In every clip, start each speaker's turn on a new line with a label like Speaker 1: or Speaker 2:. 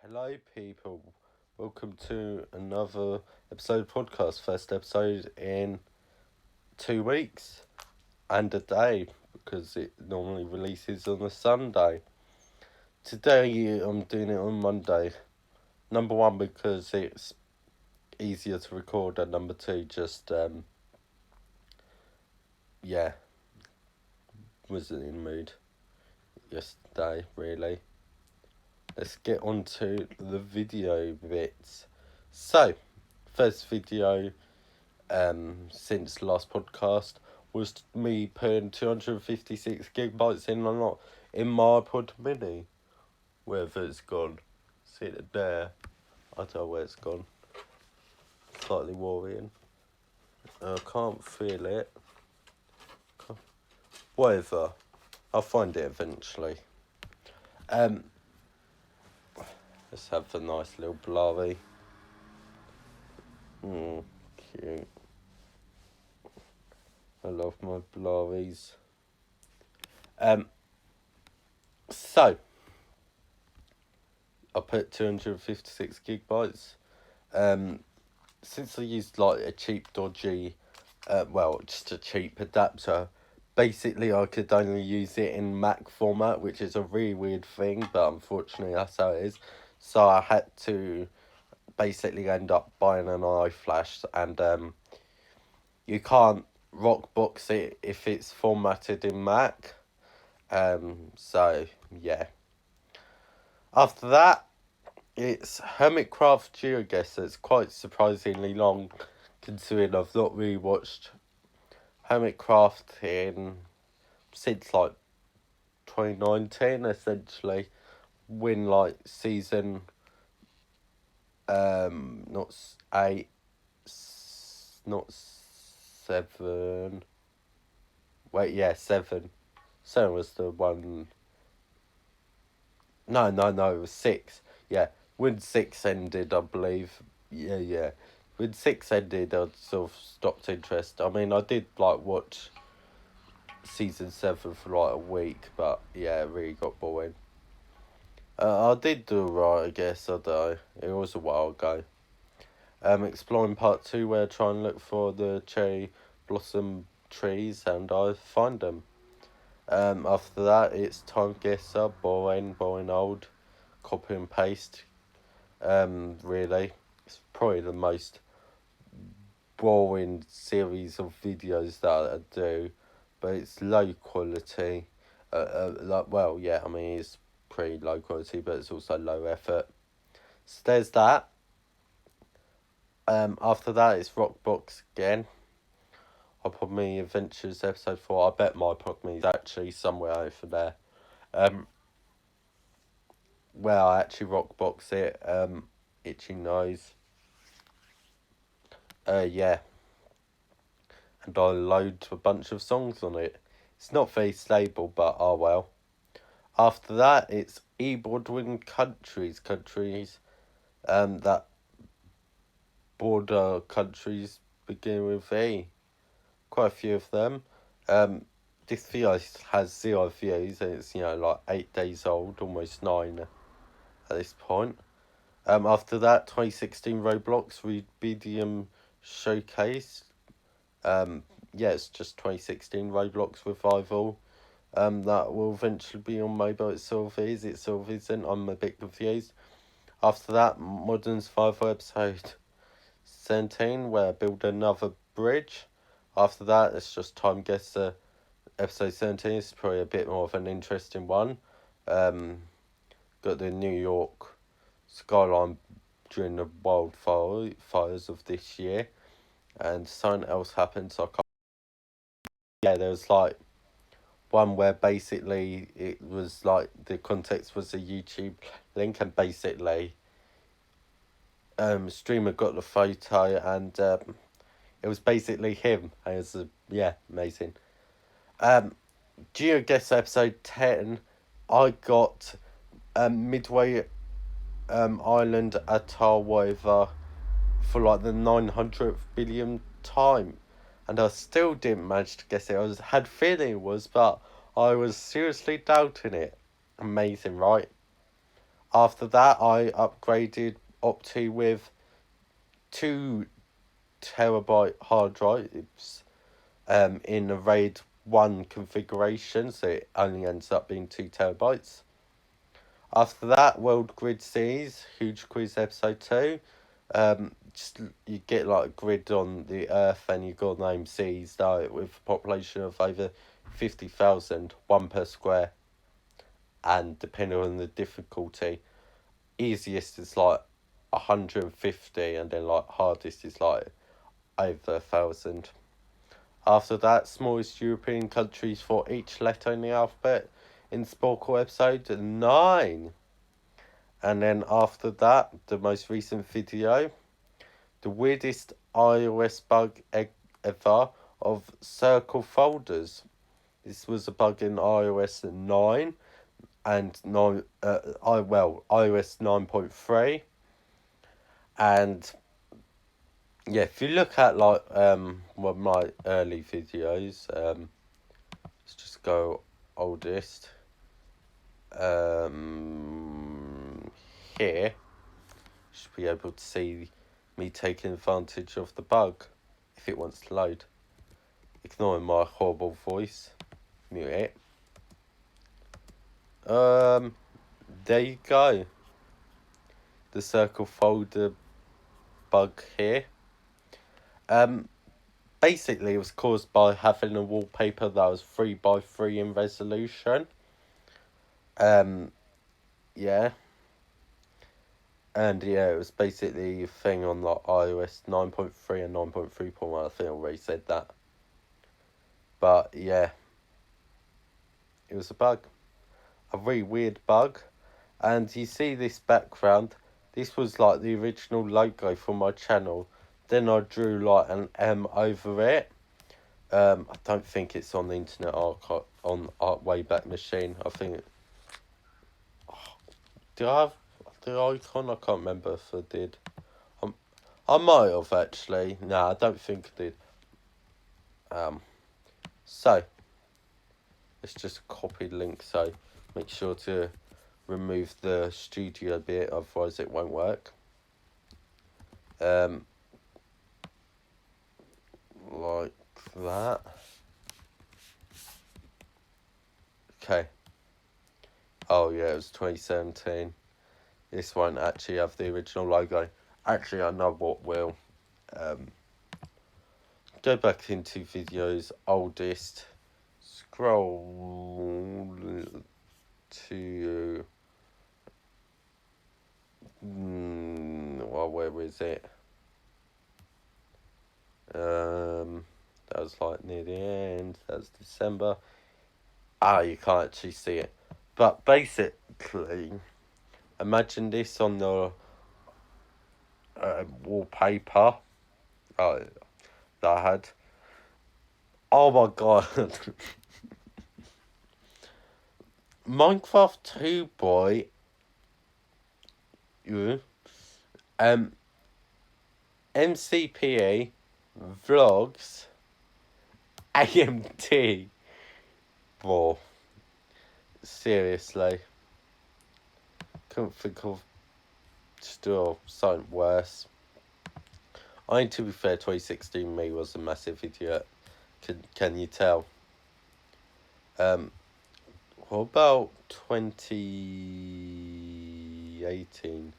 Speaker 1: Hello, people. Welcome to another episode podcast. First episode in 2 weeks and a day because it normally releases on a Sunday. Today I'm doing it on Monday. Number one, because it's easier to record, and number two, just wasn't in the mood yesterday, really. Let's get on to the video bits. So, first video since last podcast was me putting 256 gigabytes in my iPod mini. Wherever it's gone. See it there. I don't know where it's gone. Slightly worrying. I can't feel it. Whatever. I'll find it eventually. Let's have a nice little blurry. Cute. I love my blurries. So I put 256 gigabytes. Since I used like a cheap, dodgy, just a cheap adapter, basically I could only use it in Mac format, which is a really weird thing, but unfortunately that's how it is. So I had to basically end up buying an iFlash, and you can't rockbox it if it's formatted in Mac. So yeah. After that, it's Hermitcraft GeoGuessr. It's quite surprisingly long, considering I've not really watched Hermitcraft since like 2019, essentially. When like season not 8, not 7. Wait, yeah, 7. 7 was the one. No, it was 6. Yeah, when 6 ended, I believe. Yeah. When 6 ended, I sort of stopped interest. I mean, I did like watch season 7 for like a week, but yeah, it really got boring. I did do right, I guess. I don't know. It was a while ago. Exploring part 2, where I try and look for the cherry blossom trees, and I find them. After that, it's time guesser, boring old, copy and paste. Really, it's probably the most boring series of videos that I do, but it's low quality. It's pretty low quality, but it's also low effort. So there's that. After that, it's Rockbox again. I'll probably Adventures episode 4. I bet my Pogme is actually somewhere over there. I actually Rockbox it. Itchy Nose. Yeah. And I load a bunch of songs on it. It's not very stable, but oh well. After that, it's Ebordwin countries. That border countries begin with E. Quite a few of them. This video has 0 views, and it's like 8 days old, almost 9 at this point. After that, 2016 Roblox Rubidium Showcase. It's just 2016 Roblox Revival. That will eventually be on mobile. It sort of is, it sort of isn't. I'm a bit confused. After that, Modern Survival episode 17, where I build another bridge. After that, it's just Time Guesser episode 17. It's probably a bit more of an interesting one. Got the New York skyline during the wildfires of this year, and something else happened, so I can't. Yeah, there was like one where basically it was like the context was a YouTube link, and basically streamer got the photo, and it was basically him. It was amazing. GeoGuess episode 10, I got Midway Island atoll whatever for like the 900th billion time, and I still didn't manage to guess it. Had feeling it was, but I was seriously doubting it. Amazing, right? After that, I upgraded up to with 2 terabyte hard drives in a RAID 1 configuration, so it only ends up being 2 terabytes. After that, World Grid Seas, Huge Quiz Episode 2. Just you get like a grid on the Earth and you got to name seas though, with a population of over 50,000, 1 per square. And depending on the difficulty, easiest is like 150 and then like hardest is like over 1,000. After that, smallest European countries for each letter in the alphabet in Sporkle episode 9. And then after that, the most recent video, the weirdest iOS bug ever of circle folders. This was a bug in iOS 9 and iOS 9.3. And yeah, if you look at like one of my early videos, let's just go oldest. Here, you should be able to see me taking advantage of the bug if it wants to load. Ignoring my horrible voice, mute it. There you go. The circle folder bug here. Basically, it was caused by having a wallpaper that was 3x3 in resolution. Yeah. And yeah, it was basically a thing on like iOS 9.3 and 9.3.1. I think I already said that. But yeah, it was a bug. A really weird bug. And you see this background. This was like the original logo for my channel. Then I drew like an M over it. I don't think it's on the Internet Archive, on Wayback Machine. I think... Did I have the icon? I can't remember if I did. I might have actually. No, I don't think I did. So let's just copy the link. So make sure to remove the studio bit, otherwise it won't work. Like that. Okay. Oh yeah, it was 2017. This won't actually have the original logo. Actually, I know what will. Go back into videos, oldest. Scroll to... well, where is it? That was like near the end. That was December. You can't actually see it. But basically, imagine this on the wallpaper that I had. Oh my god. Minecraft 2 boy. MCPE vlogs AMT. Bro, seriously, couldn't think of still something worse. I mean, to be fair, 2016 me was a massive idiot. Can you tell? What about 2018?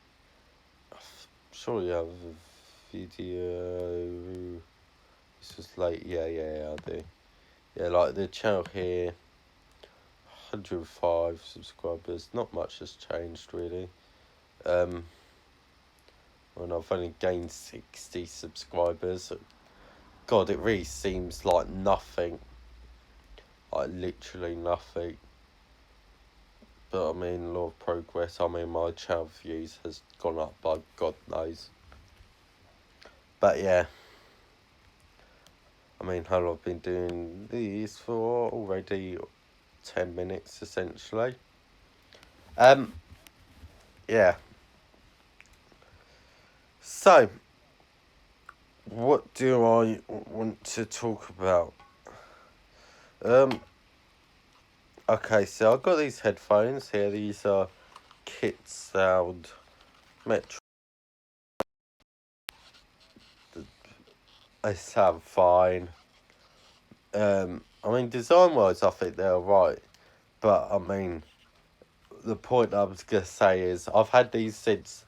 Speaker 1: I'm sure you have a video. This was late. Yeah, I do. Yeah, like the channel here, 105 subscribers. Not much has changed really. Well, I've only gained 60 subscribers. God, it really seems like nothing. Like literally nothing. But I mean, a lot of progress. I mean, my channel views has gone up by God knows. But yeah. I mean, how I've been doing these for already 10 minutes essentially. Yeah. So, what do I want to talk about? Okay, so I've got these headphones here. These are kit sound. Metro. They sound fine. I mean, design-wise, I think they're alright. But, I mean, the point I was going to say is, I've had these since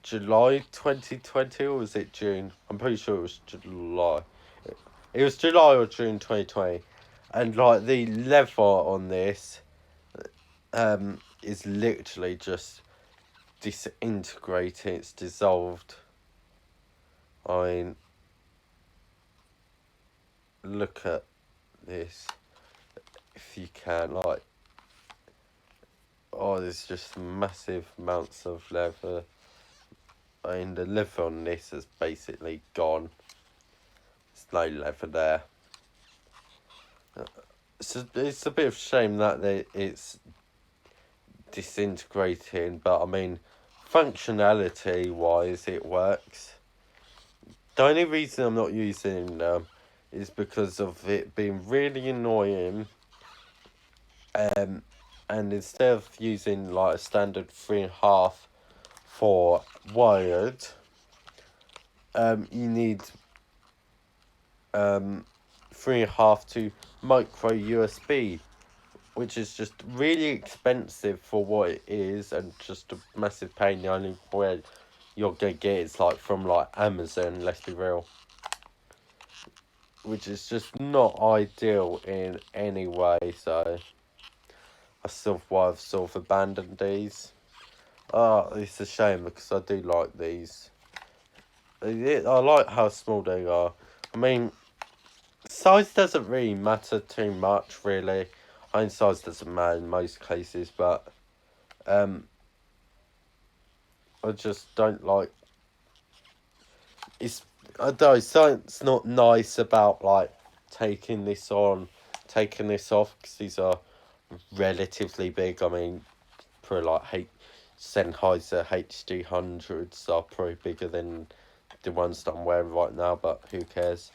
Speaker 1: July 2020, or was it June? I'm pretty sure it was July. It was July or June 2020. And, like, the leather on this is literally just disintegrating. It's dissolved. I mean, look at this. If you can, like, oh, there's just massive amounts of leather. I mean, the leather on this is basically gone. There's no leather there. It's a bit of a shame that it's disintegrating, but I mean, functionality wise, it works. The only reason I'm not using them is because of it being really annoying. And instead of using like a standard 3.5 for wired, you need 3.5 to micro USB, which is just really expensive for what it is, and just a massive pain. The only way you're gonna get is like from like Amazon, let's be real, which is just not ideal in any way. So I sort of abandoned these. It's a shame because I do like these. I like how small they are. I mean, size doesn't really matter too much, really. I mean, size doesn't matter in most cases, but I just don't like. I don't know, something's not nice about like taking this off, because these are relatively big. I mean, for like Sennheiser HD100s are probably bigger than the ones that I'm wearing right now, but who cares?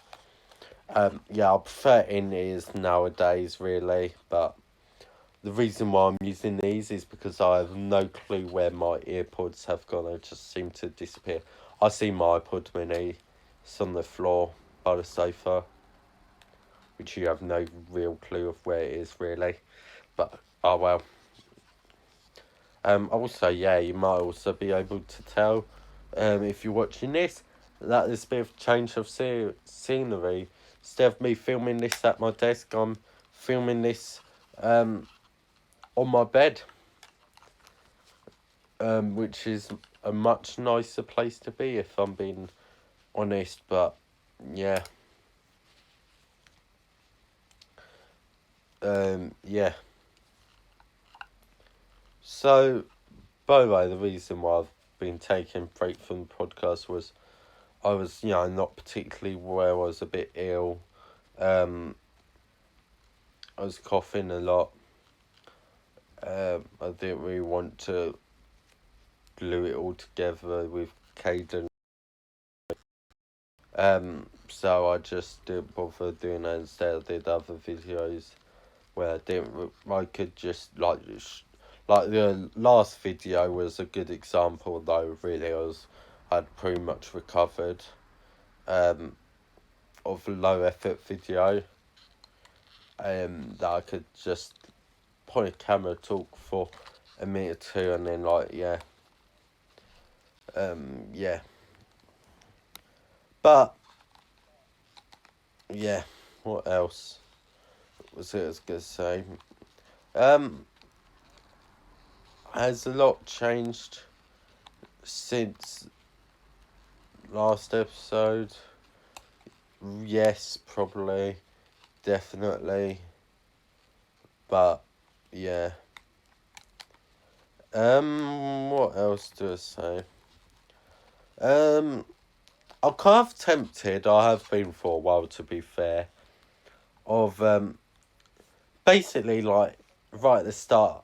Speaker 1: Yeah, I prefer in-ears nowadays, really, but the reason why I'm using these is because I have no clue where my earpods have gone. They just seem to disappear. I see my iPod mini. It's on the floor by the sofa, which you have no real clue of where it is, really. But, oh well. Also, yeah, you might also be able to tell, if you're watching this, that there's a bit of change of scenery. Instead of me filming this at my desk, I'm filming this on my bed, which is a much nicer place to be, if I'm being honest. But yeah, yeah. So, by the way, the reason why I've been taking a break from the podcast was I was, not particularly well. I was a bit ill. I was coughing a lot. I didn't really want to glue it all together with Caden. So I just didn't bother doing that. Instead, I did other videos where I could just like the last video was a good example, though. Really, I'd pretty much recovered of a low effort video, that I could just point a camera, talk for a minute or two, and then yeah. But yeah, what else was it I was gonna say? Has a lot changed since last episode? Yes, probably, definitely. But yeah. What else do I say? I'm kind of tempted. I have been for a while, to be fair. Of basically like right at the start,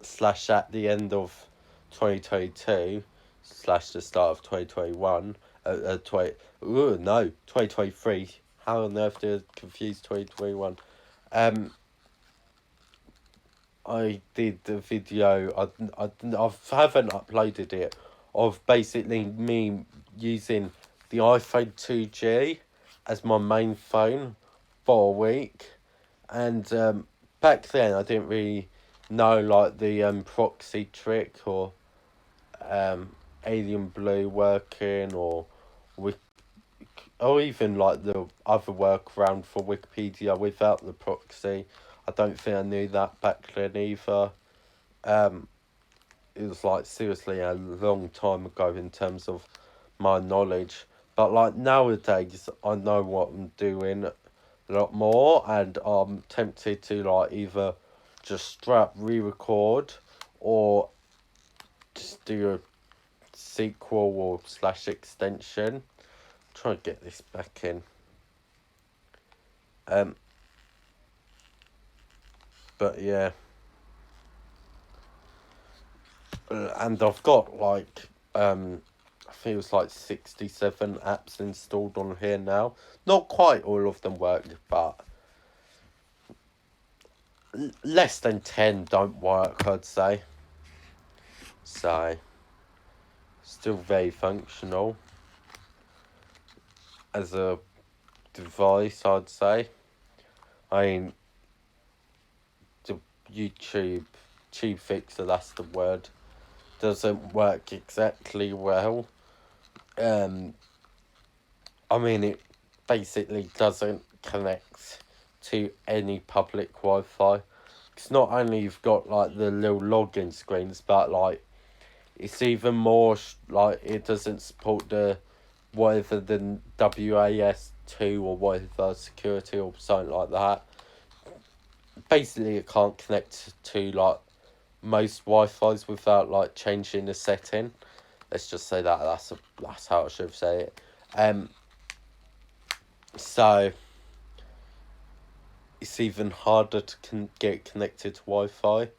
Speaker 1: slash at the end of 2022, slash the start of 2021. 2023. How on earth did I confuse 2021? I did the video. I haven't uploaded it, of basically me using the iPhone 2G as my main phone for a week, and back then I didn't really know like the proxy trick or Alien Blue working or even like the other workaround for Wikipedia without the proxy. I don't think I knew that back then either. Um, it was like seriously a long time ago in terms of my knowledge. But like nowadays, I know what I'm doing a lot more, and I'm tempted to like either just straight up re-record or just do a sequel or slash extension. Try to get this back in. But yeah. And I've got like I think it was like 67 apps installed on here now. Not quite all of them work, but less than 10 don't work, I'd say. So still very functional as a device, I'd say. I mean, the YouTube fixer, that's the word, doesn't work exactly well. I mean, it basically doesn't connect to any public Wi-Fi. It's not only you've got like the little login screens, but like it's even more like it doesn't support the whatever the WAS2 or whatever security or something like that. Basically, it can't connect to like most Wi-Fi's without like changing the setting. Let's just say that's how I should say it. So it's even harder to get connected to Wi-Fi,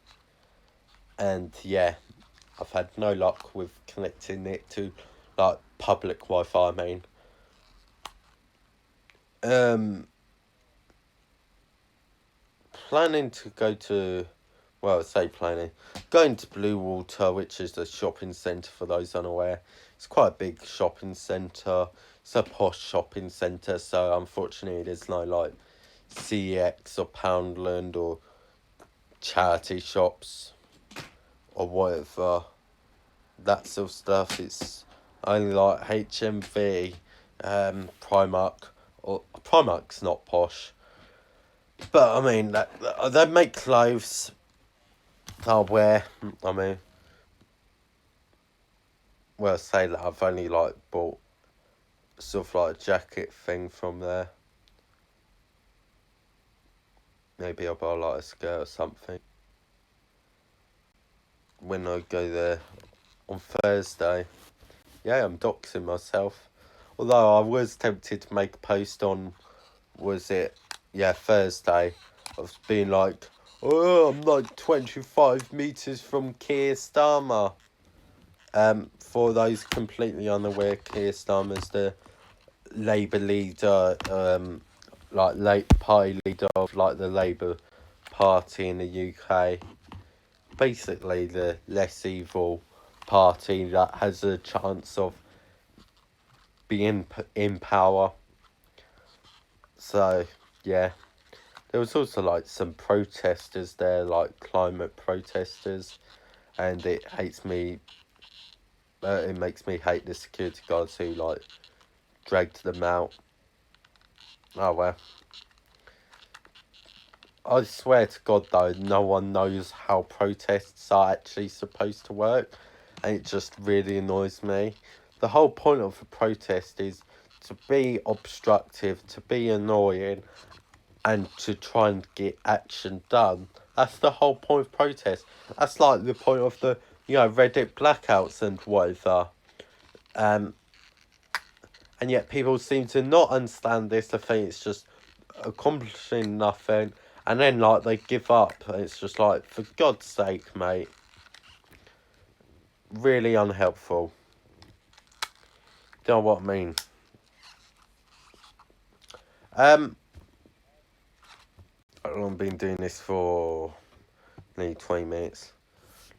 Speaker 1: and yeah, I've had no luck with connecting it to like public Wi-Fi. I mean, planning to go to, well, I say planning, going to Blue Water, which is a shopping centre for those unaware. It's quite a big shopping centre. It's a posh shopping centre, so unfortunately there's no like CX or Poundland or charity shops or whatever, that sort of stuff. It's only like HMV, Primark, or Primark's not posh, but I mean they make clothes I'll wear. I mean, well, say that I've only like bought sort of like a jacket thing from there. Maybe I'll buy like a skirt or something when I go there on Thursday. Yeah, I'm doxing myself. Although I was tempted to make a post on, was it, yeah, Thursday, of being like, oh, I'm like 25 metres from Keir Starmer. For those completely unaware, Keir Starmer's the Labour leader, party leader of like the Labour Party in the UK. Basically, the less evil party that has a chance of being in power. So yeah, there was also like some protesters there, like climate protesters, and it hates me. It makes me hate the security guards who like dragged them out. Oh well. I swear to God though, no one knows how protests are actually supposed to work, and it just really annoys me. The whole point of a protest is to be obstructive, to be annoying, and to try and get action done. That's the whole point of protest. That's like the point of the, Reddit blackouts and whatever. And yet people seem to not understand this. They think it's just accomplishing nothing. And then, like, they give up. And it's just like, for God's sake, mate. Really unhelpful. Do you know what I mean? I've been doing this for nearly 20 minutes.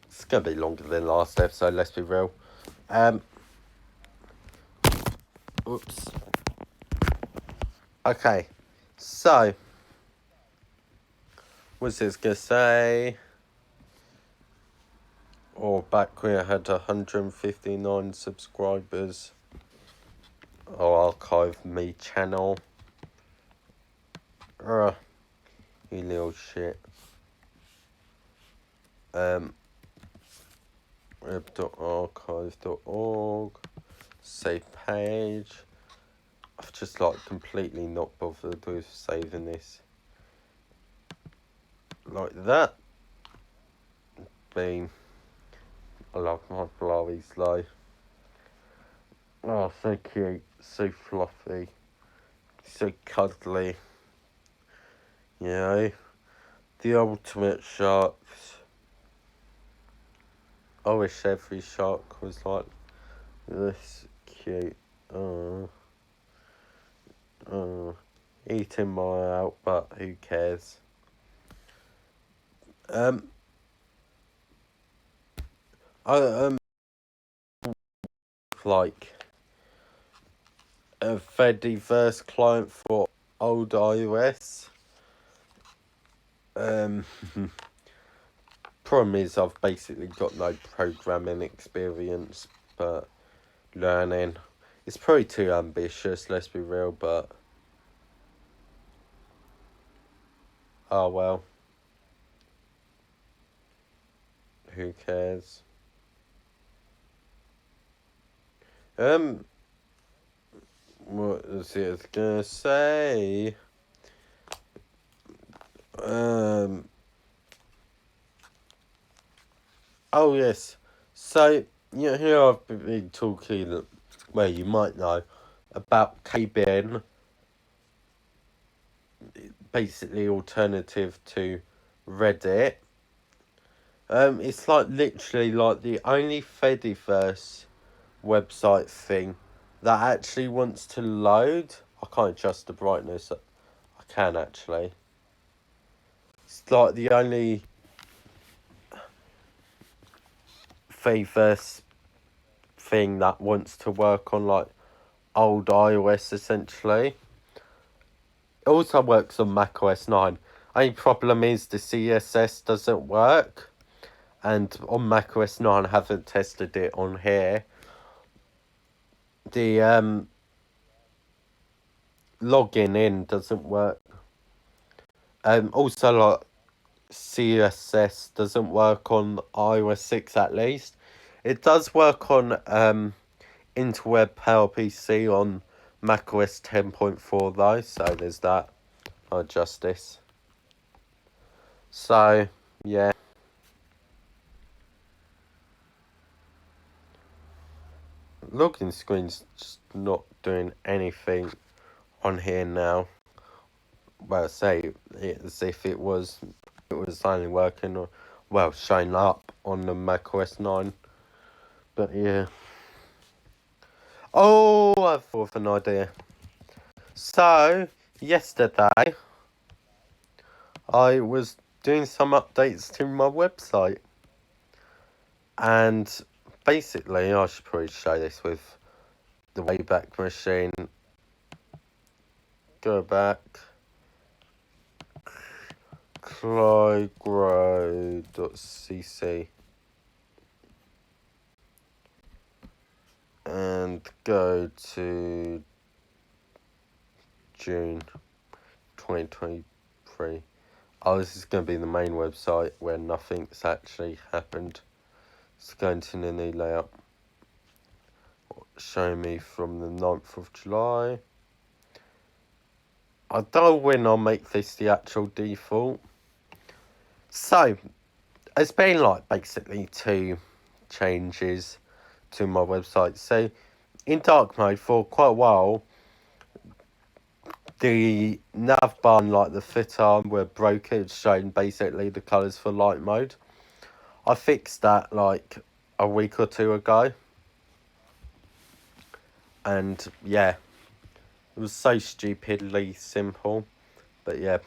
Speaker 1: It's going to be longer than last episode, let's be real. Oops. Okay, so, what's this going to say? Back when I had 159 subscribers. Archive me channel. You little shit. web.archive.org. Save page. I've just completely not bothered with saving this. Like that. Boom. I love my blowy slow. Oh, so cute. So fluffy. So cuddly. You know? The ultimate sharks. I wish every shark was like this cute. Eating my out, but who cares? Like a Fediverse client for old iOS. Problem is I've basically got no programming experience, but learning. It's probably too ambitious, let's be real, but oh well. Who cares? What is it gonna say? Oh yes. So, here I've been talking, well, you might know, about KBN, basically alternative to Reddit. It's literally the only Fediverse website thing that actually wants to load. I can't adjust the brightness. I can actually. It's the only Fediverse thing that wants to work on old iOS essentially. It also works on macOS 9. Only problem is the CSS doesn't work. And on macOS 9, I haven't tested it on here. The logging in doesn't work. Also CSS doesn't work on iOS 6 at least. It does work on Interweb PowerPC on macOS 10.4 though, so there's that. I'll adjust this. So, yeah. Login screen's just not doing anything on here now. Well, say it as if it was only working showing up on the macOS 9. But yeah. Oh, I thought of an idea. So, yesterday, I was doing some updates to my website. And basically, I should probably show this with the Wayback Machine. Go back. Clygro.cc. And go to June 2023. Oh, this is going to be the main website where nothing's actually happened. It's going to the new layout. Show me from the 9th of July. I don't know when I'll make this the actual default. So, there's been basically 2 changes to my website. So, in dark mode for quite a while, the nav bar and the footer were broken. It's showing basically the colours for light mode. I fixed that a week or 2 ago. And yeah, it was so stupidly simple. But yeah.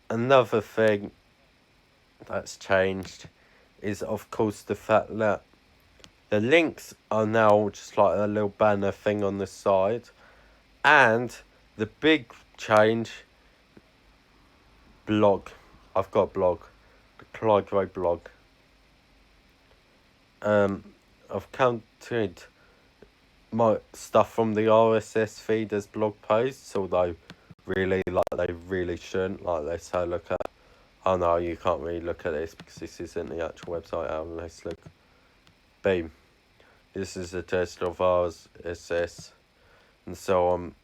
Speaker 1: Another thing that's changed is, of course, the fact that the links are now just like a little banner thing on the side. And the big change, blog. I've got a blog, the Clygro blog. I've counted my stuff from the RSS feed as blog posts, although really, like, they really shouldn't. Like, they say, look at, oh no, you can't really look at this because this isn't the actual website. Let's look. Boom. This is a test of RSS, and so on.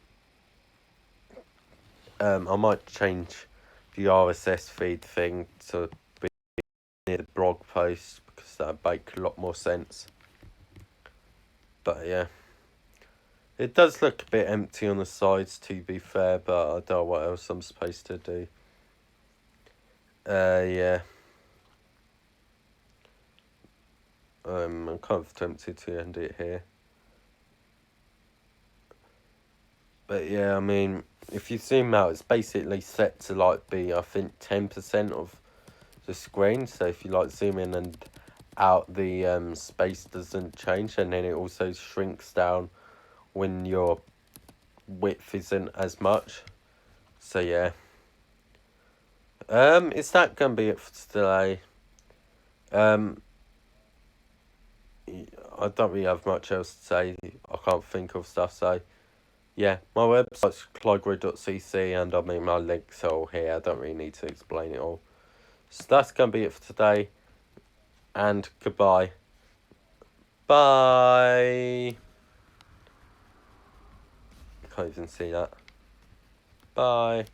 Speaker 1: I might change the RSS feed thing to be near the blog post because that would make a lot more sense. But yeah, it does look a bit empty on the sides, to be fair, but I don't know what else I'm supposed to do. Yeah. I'm kind of tempted to end it here. But yeah, I mean, if you zoom out, it's basically set to like be, I think, 10% of the screen. So if you like zoom in and out, the space doesn't change, and then it also shrinks down when your width isn't as much. So yeah. Is that gonna be it for today? I don't really have much else to say. I can't think of stuff, so yeah, my website's clygro.cc, and I mean my links are all here. I don't really need to explain it all. So that's gonna be it for today, and goodbye. Bye. Can't even see that. Bye.